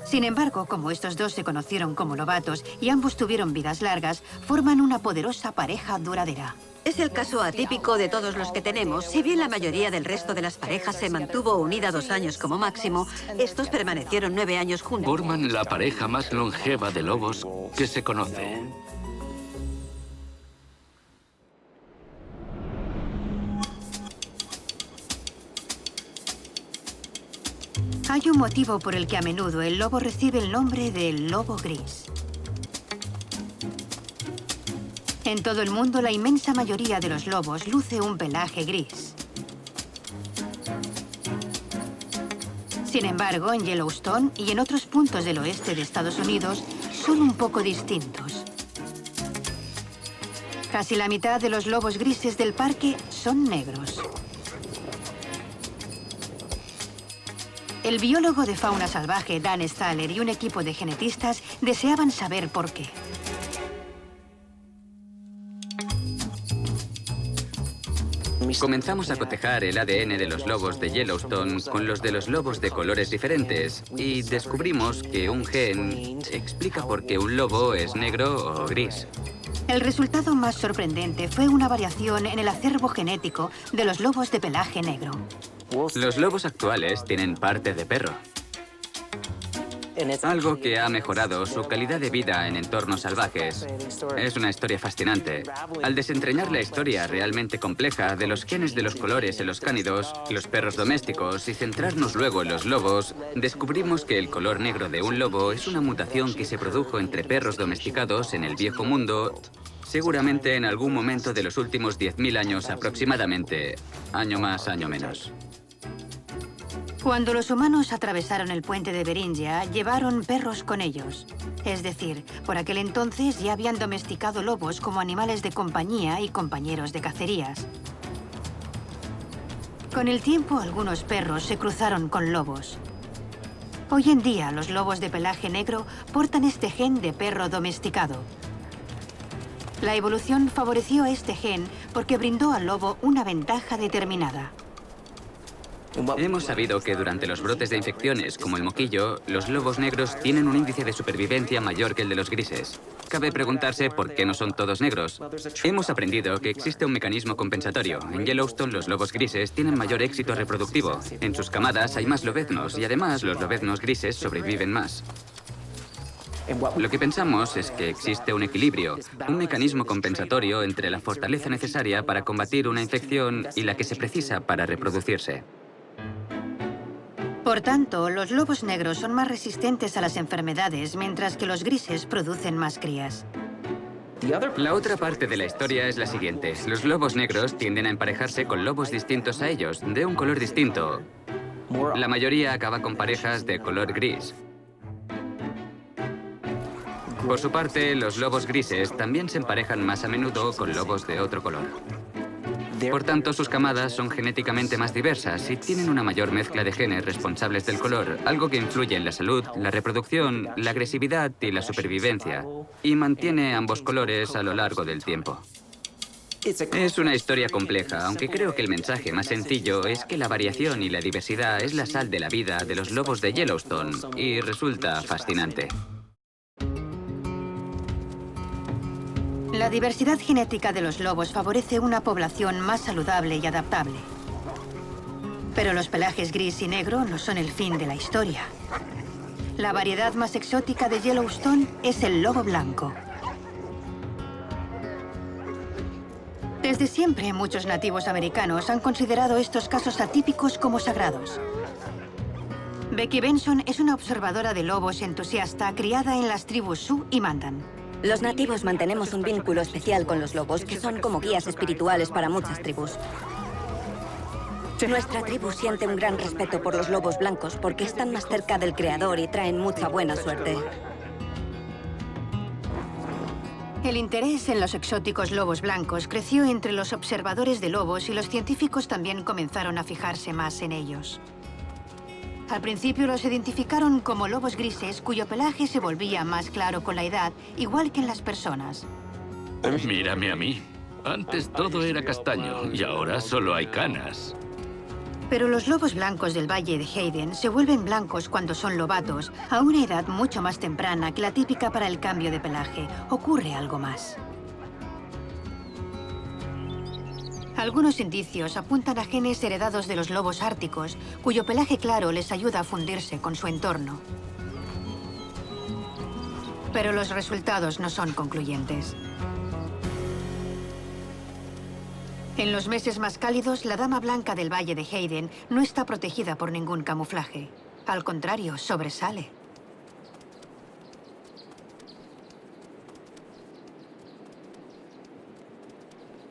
Sin embargo, como estos dos se conocieron como lobatos y ambos tuvieron vidas largas, forman una poderosa pareja duradera. Es el caso atípico de todos los que tenemos. Si bien la mayoría del resto de las parejas se mantuvo unida 2 años como máximo, estos permanecieron 9 años juntos. Forman la pareja más longeva de lobos que se conoce. Hay un motivo por el que a menudo el lobo recibe el nombre de lobo gris. En todo el mundo, la inmensa mayoría de los lobos luce un pelaje gris. Sin embargo, en Yellowstone y en otros puntos del oeste de Estados Unidos, son un poco distintos. Casi la mitad de los lobos grises del parque son negros. El biólogo de fauna salvaje Dan Staller y un equipo de genetistas deseaban saber por qué. Comenzamos a cotejar el ADN de los lobos de Yellowstone con los de los lobos de colores diferentes y descubrimos que un gen explica por qué un lobo es negro o gris. El resultado más sorprendente fue una variación en el acervo genético de los lobos de pelaje negro. Los lobos actuales tienen parte de perro. Algo que ha mejorado su calidad de vida en entornos salvajes. Es una historia fascinante. Al desentrañar la historia realmente compleja de los genes de los colores en los cánidos, los perros domésticos y centrarnos luego en los lobos, descubrimos que el color negro de un lobo es una mutación que se produjo entre perros domesticados en el Viejo Mundo, seguramente en algún momento de los últimos 10.000 años aproximadamente, año más, año menos. Cuando los humanos atravesaron el puente de Beringia, llevaron perros con ellos. Es decir, por aquel entonces ya habían domesticado lobos como animales de compañía y compañeros de cacerías. Con el tiempo, algunos perros se cruzaron con lobos. Hoy en día, los lobos de pelaje negro portan este gen de perro domesticado. La evolución favoreció este gen porque brindó al lobo una ventaja determinada. Hemos sabido que durante los brotes de infecciones, como el moquillo, los lobos negros tienen un índice de supervivencia mayor que el de los grises. Cabe preguntarse por qué no son todos negros. Hemos aprendido que existe un mecanismo compensatorio. En Yellowstone, los lobos grises tienen mayor éxito reproductivo. En sus camadas hay más lobeznos y además los lobeznos grises sobreviven más. Lo que pensamos es que existe un equilibrio, un mecanismo compensatorio entre la fortaleza necesaria para combatir una infección y la que se precisa para reproducirse. Por tanto, los lobos negros son más resistentes a las enfermedades, mientras que los grises producen más crías. La otra parte de la historia es la siguiente. Los lobos negros tienden a emparejarse con lobos distintos a ellos, de un color distinto. La mayoría acaba con parejas de color gris. Por su parte, los lobos grises también se emparejan más a menudo con lobos de otro color. Por tanto, sus camadas son genéticamente más diversas y tienen una mayor mezcla de genes responsables del color, algo que influye en la salud, la reproducción, la agresividad y la supervivencia, y mantiene ambos colores a lo largo del tiempo. Es una historia compleja, aunque creo que el mensaje más sencillo es que la variación y la diversidad es la sal de la vida de los lobos de Yellowstone, y resulta fascinante. La diversidad genética de los lobos favorece una población más saludable y adaptable. Pero los pelajes gris y negro no son el fin de la historia. La variedad más exótica de Yellowstone es el lobo blanco. Desde siempre, muchos nativos americanos han considerado estos casos atípicos como sagrados. Becky Benson es una observadora de lobos entusiasta criada en las tribus Sioux y Mandan. Los nativos mantenemos un vínculo especial con los lobos, que son como guías espirituales para muchas tribus. Nuestra tribu siente un gran respeto por los lobos blancos porque están más cerca del Creador y traen mucha buena suerte. El interés en los exóticos lobos blancos creció entre los observadores de lobos y los científicos también comenzaron a fijarse más en ellos. Al principio los identificaron como lobos grises cuyo pelaje se volvía más claro con la edad, igual que en las personas. Mírame a mí. Antes todo era castaño y ahora solo hay canas. Pero los lobos blancos del Valle de Hayden se vuelven blancos cuando son lobatos, a una edad mucho más temprana que la típica para el cambio de pelaje. Ocurre algo más. Algunos indicios apuntan a genes heredados de los lobos árticos, cuyo pelaje claro les ayuda a fundirse con su entorno. Pero los resultados no son concluyentes. En los meses más cálidos, la dama blanca del Valle de Hayden no está protegida por ningún camuflaje. Al contrario, sobresale.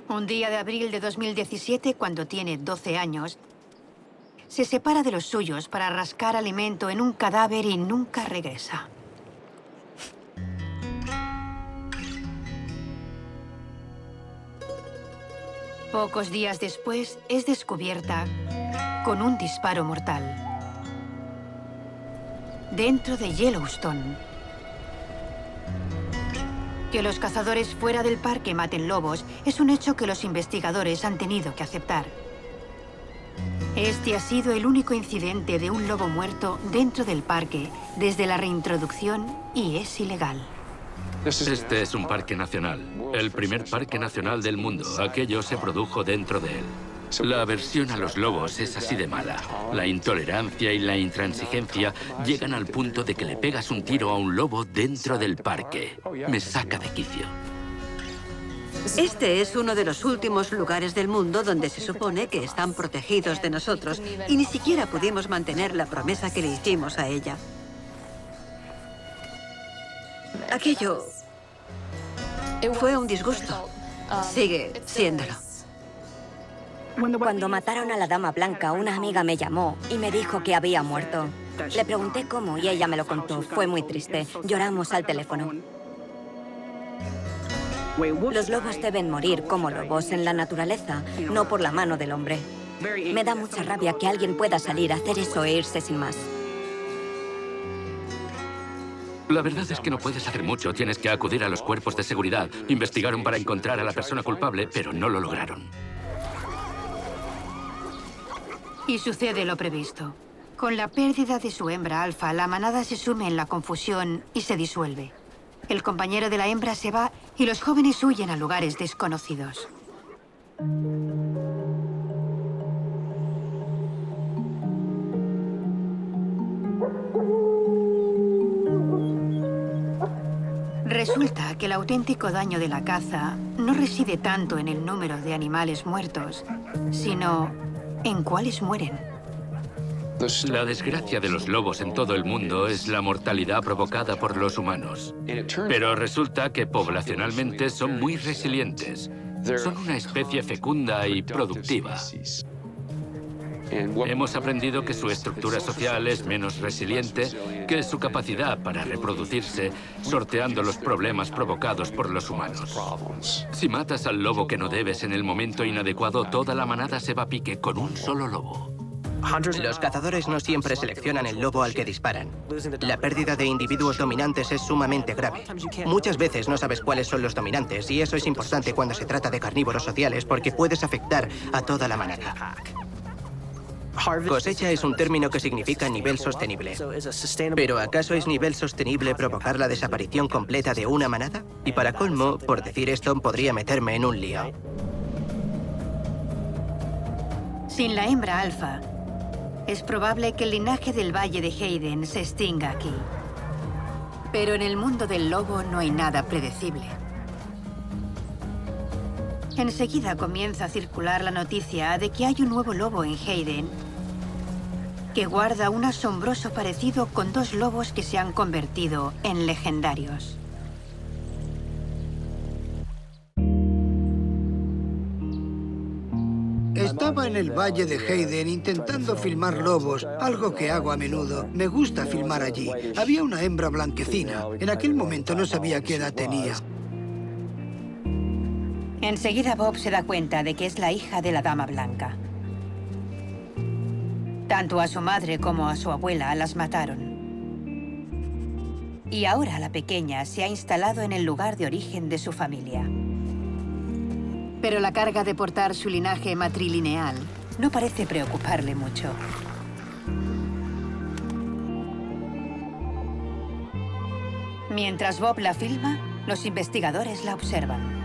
Un día de abril de 2017, cuando tiene 12 años, se separa de los suyos para rascar alimento en un cadáver y nunca regresa. Pocos días después, es descubierta con un disparo mortal dentro de Yellowstone. Que los cazadores fuera del parque maten lobos es un hecho que los investigadores han tenido que aceptar. Este ha sido el único incidente de un lobo muerto dentro del parque desde la reintroducción y es ilegal. Este es un parque nacional, el primer parque nacional del mundo. Aquello se produjo dentro de él. La aversión a los lobos es así de mala. La intolerancia y la intransigencia llegan al punto de que le pegas un tiro a un lobo dentro del parque. Me saca de quicio. Este es uno de los últimos lugares del mundo donde se supone que están protegidos de nosotros y ni siquiera pudimos mantener la promesa que le hicimos a ella. Aquello fue un disgusto. Sigue siéndolo. Cuando mataron a la dama blanca, una amiga me llamó y me dijo que había muerto. Le pregunté cómo y ella me lo contó. Fue muy triste. Lloramos al teléfono. Los lobos deben morir como lobos en la naturaleza, no por la mano del hombre. Me da mucha rabia que alguien pueda salir a hacer eso e irse sin más. La verdad es que no puedes hacer mucho. Tienes que acudir a los cuerpos de seguridad. Investigaron para encontrar a la persona culpable, pero no lo lograron. Y sucede lo previsto. Con la pérdida de su hembra alfa, la manada se sume en la confusión y se disuelve. El compañero de la hembra se va y los jóvenes huyen a lugares desconocidos. Resulta que el auténtico daño de la caza no reside tanto en el número de animales muertos, sino en cuáles mueren. La desgracia de los lobos en todo el mundo es la mortalidad provocada por los humanos. Pero resulta que poblacionalmente son muy resilientes. Son una especie fecunda y productiva. Hemos aprendido que su estructura social es menos resiliente que su capacidad para reproducirse, sorteando los problemas provocados por los humanos. Si matas al lobo que no debes en el momento inadecuado, toda la manada se va a pique con un solo lobo. Los cazadores no siempre seleccionan el lobo al que disparan. La pérdida de individuos dominantes es sumamente grave. Muchas veces no sabes cuáles son los dominantes, y eso es importante cuando se trata de carnívoros sociales porque puedes afectar a toda la manada. Cosecha es un término que significa nivel sostenible. ¿Pero acaso es nivel sostenible provocar la desaparición completa de una manada? Y para colmo, por decir esto, podría meterme en un lío. Sin la hembra alfa, es probable que el linaje del Valle de Hayden se extinga aquí. Pero en el mundo del lobo no hay nada predecible. Enseguida comienza a circular la noticia de que hay un nuevo lobo en Hayden que guarda un asombroso parecido con dos lobos que se han convertido en legendarios. Estaba en el Valle de Hayden intentando filmar lobos, algo que hago a menudo. Me gusta filmar allí. Había una hembra blanquecina. En aquel momento no sabía qué edad tenía. Enseguida Bob se da cuenta de que es la hija de la dama blanca. Tanto a su madre como a su abuela las mataron. Y ahora la pequeña se ha instalado en el lugar de origen de su familia. Pero la carga de portar su linaje matrilineal no parece preocuparle mucho. Mientras Bob la filma, los investigadores la observan.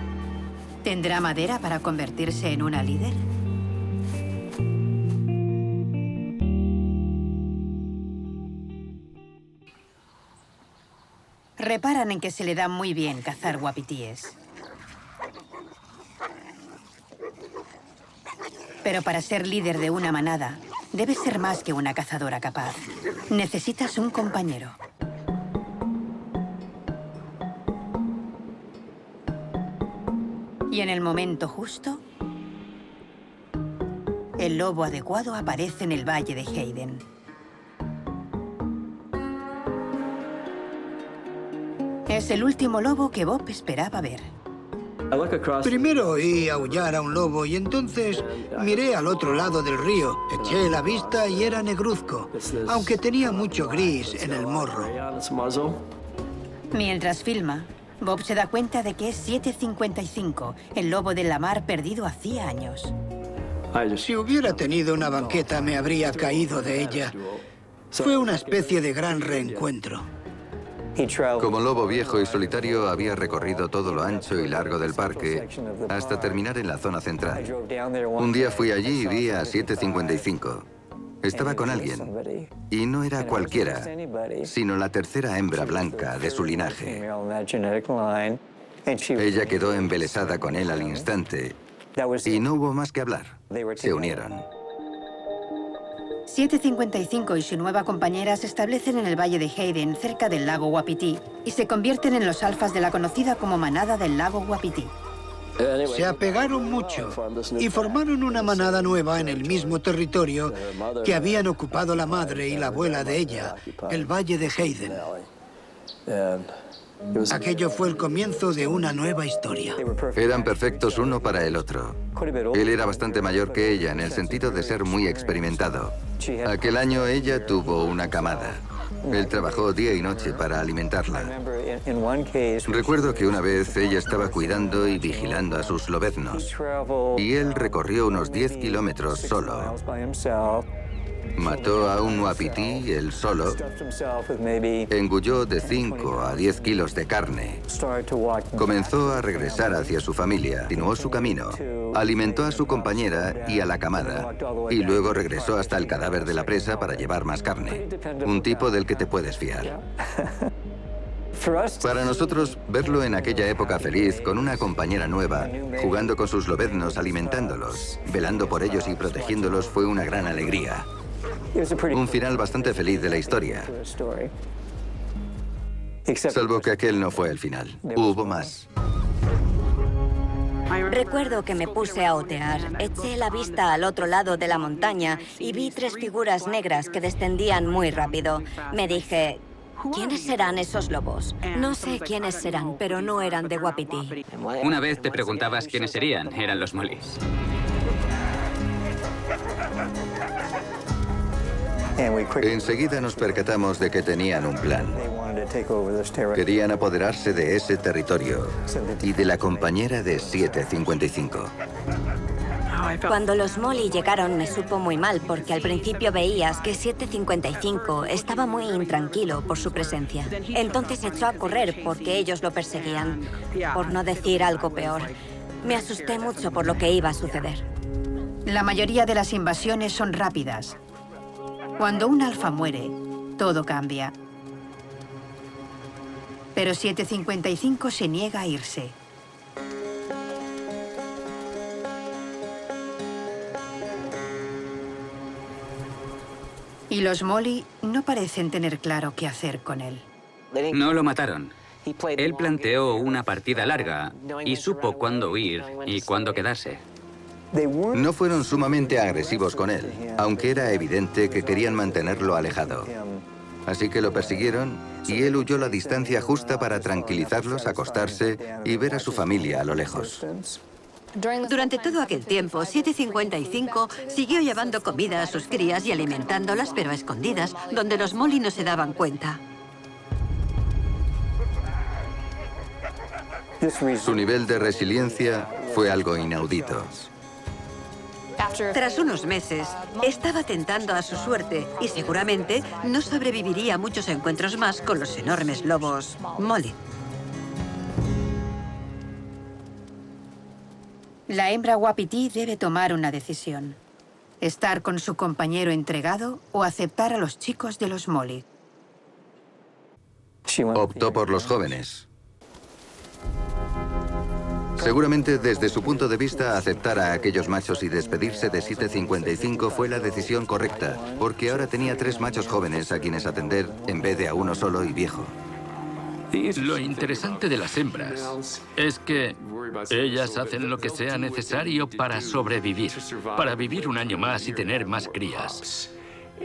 ¿Tendrá madera para convertirse en una líder? Reparan en que se le da muy bien cazar guapitíes. Pero para ser líder de una manada, debes ser más que una cazadora capaz. Necesitas un compañero. Y en el momento justo, el lobo adecuado aparece en el valle de Hayden. Es el último lobo que Bob esperaba ver. Primero oí aullar a un lobo y entonces miré al otro lado del río. Eché la vista y era negruzco, aunque tenía mucho gris en el morro. Mientras filma, Bob se da cuenta de que es 7:55, el lobo de la mar perdido hacía años. Si hubiera tenido una banqueta, me habría caído de ella. Fue una especie de gran reencuentro. Como lobo viejo y solitario, había recorrido todo lo ancho y largo del parque hasta terminar en la zona central. Un día fui allí y vi a 7:55. Estaba con alguien. Y no era cualquiera, sino la tercera hembra blanca de su linaje. Ella quedó embelesada con él al instante. Y no hubo más que hablar. Se unieron. 7:55 y su nueva compañera se establecen en el valle de Hayden, cerca del lago Wapiti, y se convierten en los alfas de la conocida como manada del lago Wapiti. Se apegaron mucho y formaron una manada nueva en el mismo territorio que habían ocupado la madre y la abuela de ella, el valle de Hayden. Aquello fue el comienzo de una nueva historia. Eran perfectos uno para el otro. Él era bastante mayor que ella en el sentido de ser muy experimentado. Aquel año ella tuvo una camada. Él trabajó día y noche para alimentarla. Recuerdo que una vez ella estaba cuidando y vigilando a sus lobeznos. Y él recorrió unos 10 kilómetros solo. Mató a un wapiti, él solo. Engulló de 5 a 10 kilos de carne. Comenzó a regresar hacia su familia. Continuó su camino. Alimentó a su compañera y a la camada. Y luego regresó hasta el cadáver de la presa para llevar más carne. Un tipo del que te puedes fiar. Para nosotros, verlo en aquella época feliz, con una compañera nueva, jugando con sus lobeznos, alimentándolos, velando por ellos y protegiéndolos, fue una gran alegría. Un final bastante feliz de la historia. Salvo que aquel no fue el final. Hubo más. Recuerdo que me puse a otear. Eché la vista al otro lado de la montaña y vi 3 figuras negras que descendían muy rápido. Me dije, ¿quiénes serán esos lobos? No sé quiénes serán, pero no eran de Wapiti. Una vez te preguntabas quiénes serían. Eran los molis. Enseguida nos percatamos de que tenían un plan. Querían apoderarse de ese territorio y de la compañera de 7:55. Cuando los Molly llegaron me supo muy mal porque al principio veías que 7:55 estaba muy intranquilo por su presencia. Entonces echó a correr porque ellos lo perseguían, por no decir algo peor. Me asusté mucho por lo que iba a suceder. La mayoría de las invasiones son rápidas. Cuando un alfa muere, todo cambia. Pero 7:55 se niega a irse. Y los Molly no parecen tener claro qué hacer con él. No lo mataron. Él planteó una partida larga y supo cuándo huir y cuándo quedarse. No fueron sumamente agresivos con él, aunque era evidente que querían mantenerlo alejado. Así que lo persiguieron y él huyó la distancia justa para tranquilizarlos, acostarse y ver a su familia a lo lejos. Durante todo aquel tiempo, 7:55 siguió llevando comida a sus crías y alimentándolas, pero a escondidas, donde los Molly no se daban cuenta. Su nivel de resiliencia fue algo inaudito. Tras unos meses, estaba tentando a su suerte y seguramente no sobreviviría a muchos encuentros más con los enormes lobos Molly. La hembra Wapiti debe tomar una decisión. Estar con su compañero entregado o aceptar a los chicos de los Molly. Optó por los jóvenes. Seguramente desde su punto de vista aceptar a aquellos machos y despedirse de 755 fue la decisión correcta, porque ahora tenía 3 machos jóvenes a quienes atender en vez de a uno solo y viejo. Lo interesante de las hembras es que ellas hacen lo que sea necesario para sobrevivir, para vivir un año más y tener más crías.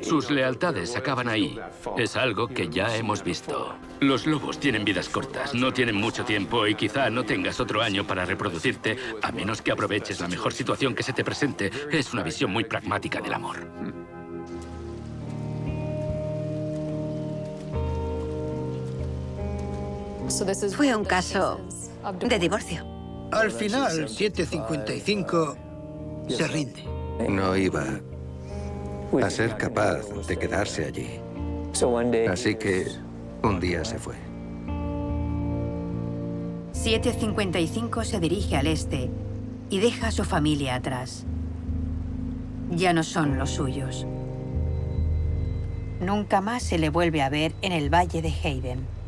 Sus lealtades acaban ahí. Es algo que ya hemos visto. Los lobos tienen vidas cortas, no tienen mucho tiempo y quizá no tengas otro año para reproducirte, a menos que aproveches la mejor situación que se te presente. Es una visión muy pragmática del amor. Fue un caso de divorcio. Al final, 755 se rinde. No iba a ser capaz de quedarse allí. Así que un día se fue. 755 se dirige al este y deja a su familia atrás. Ya no son los suyos. Nunca más se le vuelve a ver en el Valle de Hayden.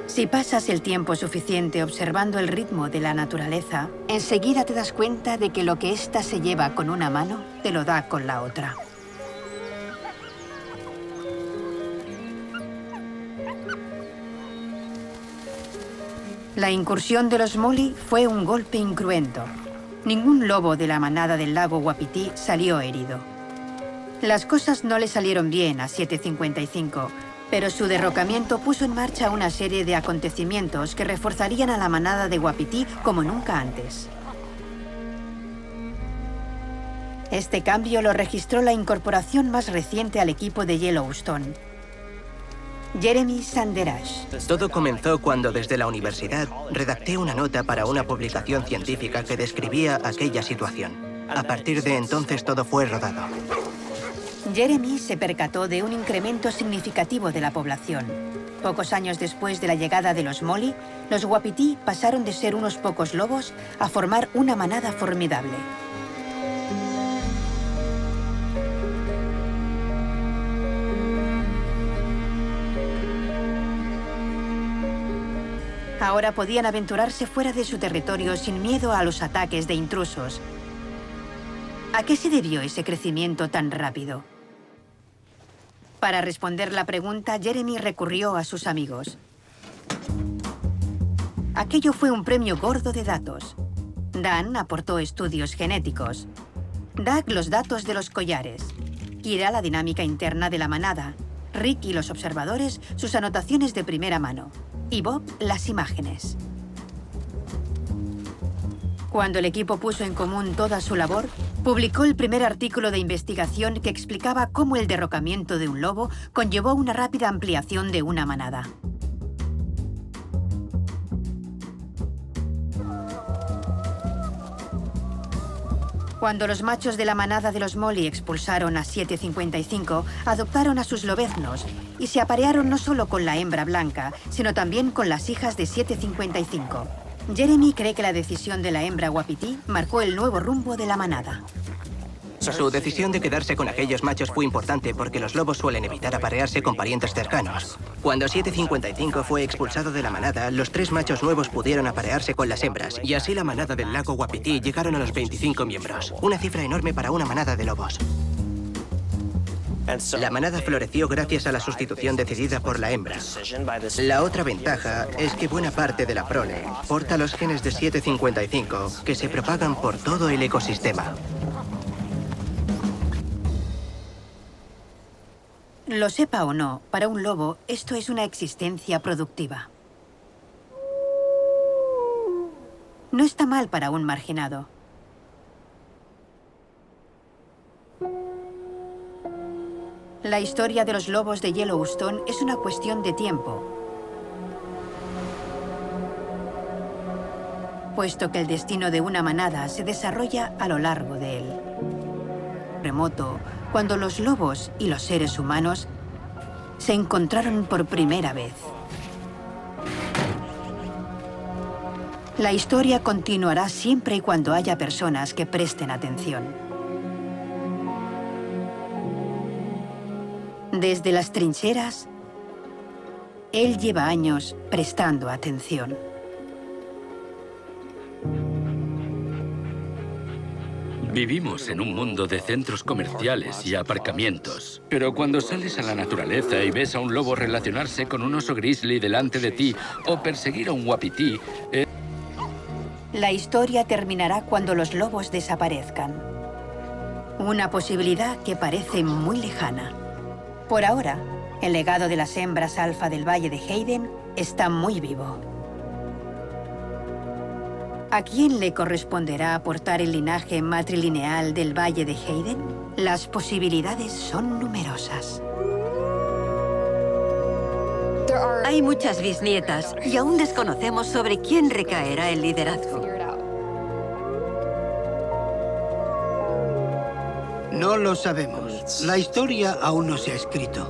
Si pasas el tiempo suficiente observando el ritmo de la naturaleza, enseguida te das cuenta de que lo que ésta se lleva con una mano, te lo da con la otra. La incursión de los Molly fue un golpe incruento. Ningún lobo de la manada del lago Wapiti salió herido. Las cosas no le salieron bien a 755, pero su derrocamiento puso en marcha una serie de acontecimientos que reforzarían a la manada de Wapiti como nunca antes. Este cambio lo registró la incorporación más reciente al equipo de Yellowstone, Jeremy Sanderash. Todo comenzó cuando desde la universidad redacté una nota para una publicación científica que describía aquella situación. A partir de entonces todo fue rodado. Jeremy se percató de un incremento significativo de la población. Pocos años después de la llegada de los Molly, los Wapiti pasaron de ser unos pocos lobos a formar una manada formidable. Ahora podían aventurarse fuera de su territorio sin miedo a los ataques de intrusos. ¿A qué se debió ese crecimiento tan rápido? Para responder la pregunta, Jeremy recurrió a sus amigos. Aquello fue un premio gordo de datos. Dan aportó estudios genéticos. Doug los datos de los collares. Kira la dinámica interna de la manada. Rick y los observadores sus anotaciones de primera mano. Y Bob las imágenes. Cuando el equipo puso en común toda su labor, publicó el primer artículo de investigación que explicaba cómo el derrocamiento de un lobo conllevó una rápida ampliación de una manada. Cuando los machos de la manada de los Molly expulsaron a 755, adoptaron a sus lobeznos y se aparearon no solo con la hembra blanca, sino también con las hijas de 755. Jeremy cree que la decisión de la hembra Wapiti marcó el nuevo rumbo de la manada. Su decisión de quedarse con aquellos machos fue importante porque los lobos suelen evitar aparearse con parientes cercanos. Cuando 755 fue expulsado de la manada, los 3 machos nuevos pudieron aparearse con las hembras, y así la manada del lago Wapiti llegaron a los 25 miembros, una cifra enorme para una manada de lobos. La manada floreció gracias a la sustitución decidida por la hembra. La otra ventaja es que buena parte de la prole porta los genes de 755 que se propagan por todo el ecosistema. Lo sepa o no, para un lobo esto es una existencia productiva. No está mal para un marginado. La historia de los lobos de Yellowstone es una cuestión de tiempo, puesto que el destino de una manada se desarrolla a lo largo de él. Remoto, cuando los lobos y los seres humanos se encontraron por primera vez. La historia continuará siempre y cuando haya personas que presten atención. Desde las trincheras, él lleva años prestando atención. Vivimos en un mundo de centros comerciales y aparcamientos. Pero cuando sales a la naturaleza y ves a un lobo relacionarse con un oso grizzly delante de ti o perseguir a un wapiti, La historia terminará cuando los lobos desaparezcan. Una posibilidad que parece muy lejana. Por ahora, el legado de las hembras alfa del Valle de Hayden está muy vivo. ¿A quién le corresponderá aportar el linaje matrilineal del Valle de Hayden? Las posibilidades son numerosas. Hay muchas bisnietas y aún desconocemos sobre quién recaerá el liderazgo. No lo sabemos. La historia aún no se ha escrito.